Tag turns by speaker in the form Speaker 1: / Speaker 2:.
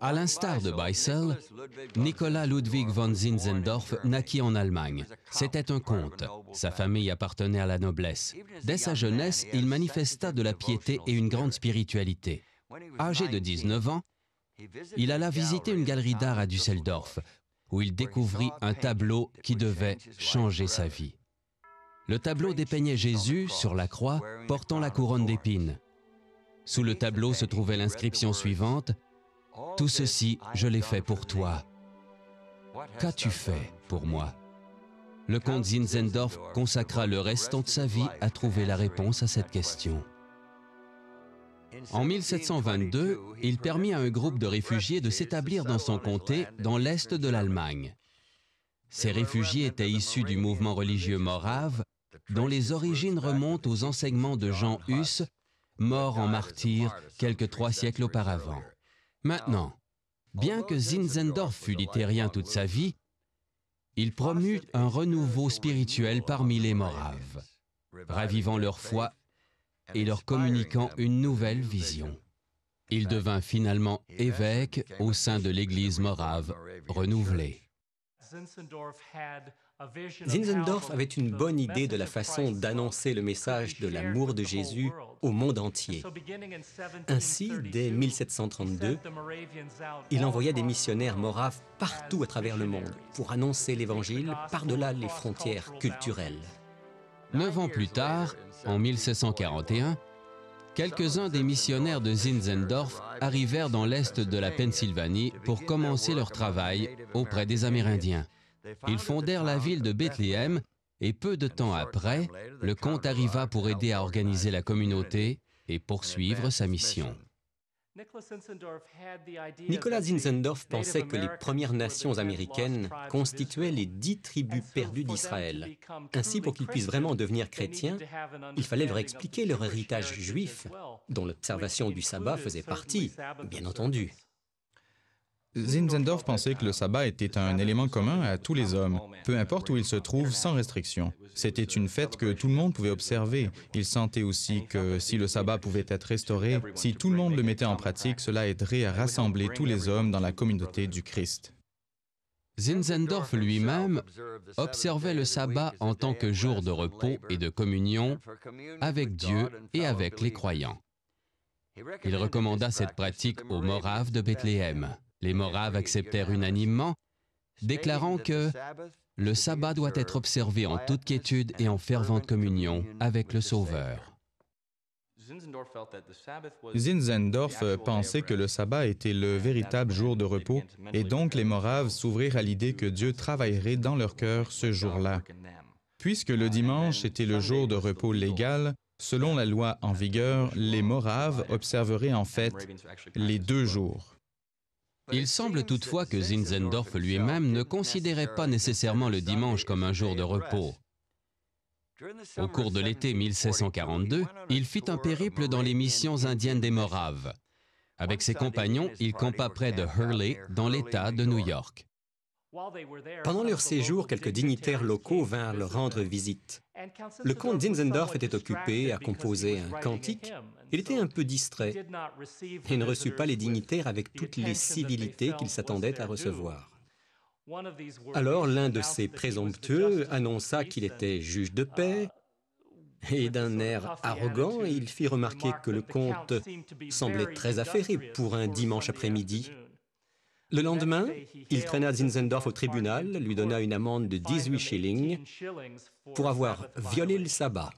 Speaker 1: À l'instar de Beissel, Nicolas Ludwig von Zinzendorf naquit en Allemagne. C'était un comte. Sa famille appartenait à la noblesse. Dès sa jeunesse, il manifesta de la piété et une grande spiritualité. Âgé de 19 ans, il alla visiter une galerie d'art à Düsseldorf, où il découvrit un tableau qui devait changer sa vie. Le tableau dépeignait Jésus sur la croix, portant la couronne d'épines. Sous le tableau se trouvait l'inscription suivante: « Tout ceci, je l'ai fait pour toi. Qu'as-tu fait pour moi ?» Le comte Zinzendorf consacra le restant de sa vie à trouver la réponse à cette question. En 1722, il permit à un groupe de réfugiés de s'établir dans son comté, dans l'est de l'Allemagne. Ces réfugiés étaient issus du mouvement religieux morave, dont les origines remontent aux enseignements de Jean Hus, mort en martyr quelques 3 siècles auparavant. Maintenant, bien que Zinzendorf fût luthérien toute sa vie, il promut un renouveau spirituel parmi les Moraves, ravivant leur foi et leur communiquant une nouvelle vision. Il devint finalement évêque au sein de l'Église morave renouvelée.
Speaker 2: Zinzendorf avait une bonne idée de la façon d'annoncer le message de l'amour de Jésus au monde entier. Ainsi, dès 1732, il envoya des missionnaires moraves partout à travers le monde pour annoncer l'Évangile par-delà les frontières culturelles.
Speaker 1: 9 ans plus tard, en 1741, quelques-uns des missionnaires de Zinzendorf arrivèrent dans l'est de la Pennsylvanie pour commencer leur travail auprès des Amérindiens. Ils fondèrent la ville de Bethléem et peu de temps après, le comte arriva pour aider à organiser la communauté et poursuivre sa mission.
Speaker 2: Nicolas Zinzendorf pensait que les Premières Nations américaines constituaient les 10 tribus perdues d'Israël. Ainsi, pour qu'ils puissent vraiment devenir chrétiens, il fallait leur expliquer leur héritage juif, dont l'observation du sabbat faisait partie, bien entendu.
Speaker 3: Zinzendorf pensait que le sabbat était un élément commun à tous les hommes, peu importe où ils se trouvent, sans restriction. C'était une fête que tout le monde pouvait observer. Il sentait aussi que si le sabbat pouvait être restauré, si tout le monde le mettait en pratique, cela aiderait à rassembler tous les hommes dans la communauté du Christ.
Speaker 1: Zinzendorf lui-même observait le sabbat en tant que jour de repos et de communion avec Dieu et avec les croyants. Il recommanda cette pratique aux Moraves de Bethléem. Les Moraves acceptèrent unanimement, déclarant que le sabbat doit être observé en toute quiétude et en fervente communion avec le Sauveur.
Speaker 3: Zinzendorf pensait que le sabbat était le véritable jour de repos, et donc les Moraves s'ouvrirent à l'idée que Dieu travaillerait dans leur cœur ce jour-là. Puisque le dimanche était le jour de repos légal, selon la loi en vigueur, les Moraves observeraient en fait les 2 jours.
Speaker 1: Il semble toutefois que Zinzendorf lui-même ne considérait pas nécessairement le dimanche comme un jour de repos. Au cours de l'été 1742, il fit un périple dans les missions indiennes des Moraves. Avec ses compagnons, il campa près de Hurley, dans l'État de New York.
Speaker 2: Pendant leur séjour, quelques dignitaires locaux vinrent leur rendre visite. Le comte Zinzendorf était occupé à composer un cantique. Il était un peu distrait et ne reçut pas les dignitaires avec toutes les civilités qu'il s'attendait à recevoir. Alors l'un de ces présomptueux annonça qu'il était juge de paix et d'un air arrogant, il fit remarquer que le comte semblait très affairé pour un dimanche après-midi. Le lendemain, il traîna Zinzendorf au tribunal, lui donna une amende de 18 shillings pour avoir violé le sabbat.